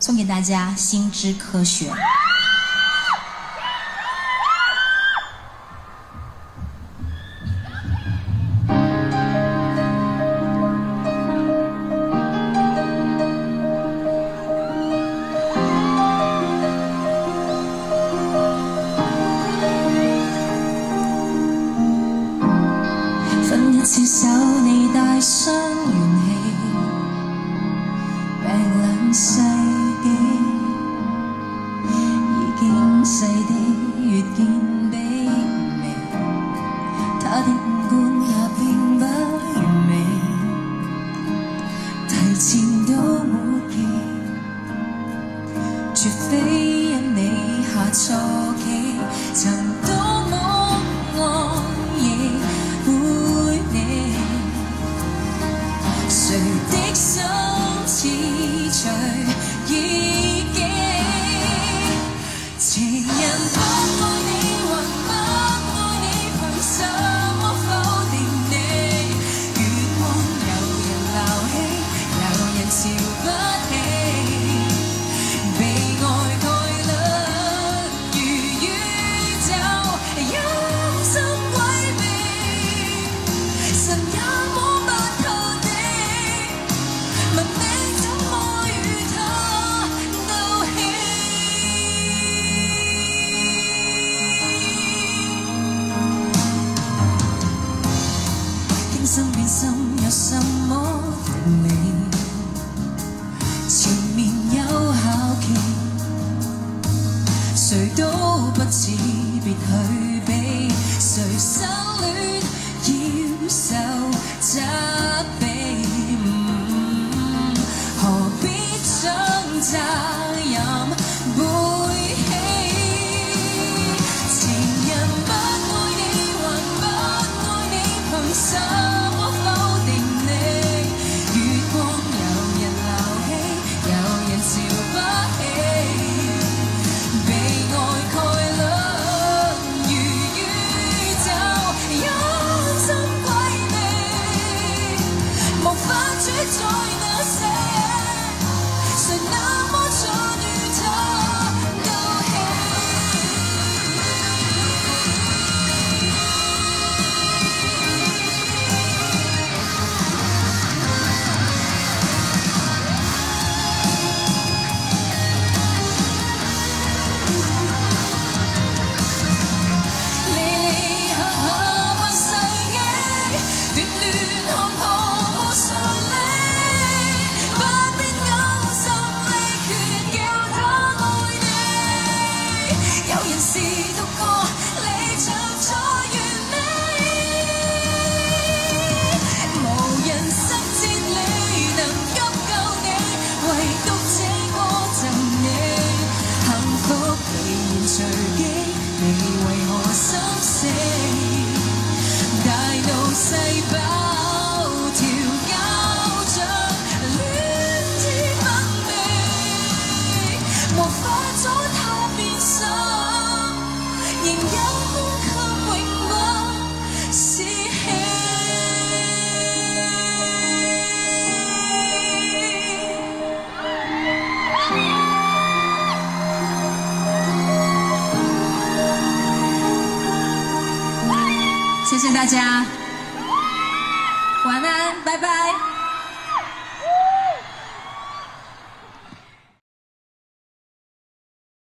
送给大家《心之科学》。分一次手，你帶傷元氣，病兩世紀，已經細的越見卑微，他的五官也並不完美，提前到末期，絕非因你下錯棋，曾多麼愛亦會你，誰的心似隨意己，情人不愛你還不愛你，憑什麼否定你？月光有人鬧起，有人笑不起，被愛蓋勒如宇宙，陰森詭秘，神也摸不透地，問你怎麼與他鬥氣？驚心變心有什麼定理？纏綿有效期，誰都不似別去比，誰失戀要受責備，何必將責任背起？情人不愛你還不愛你，憑什麼否定你？月光有人鬧起，有人笑不起，被愛蓋勒如宇宙，陰森詭秘，無法主宰那些，誰那麼想與他鬥氣？離離合合不世紀，斷斷看破無常理，不必嘔心瀝血叫他愛你。有人是獨個離場才完美，無人生哲理能急救你，唯獨這歌贈你。幸福既然隨機，你為何心死？大腦細胞調校着戀之分離，無法阻他變心，仍有空給永不洩氣。謝謝大家，晚安，拜拜。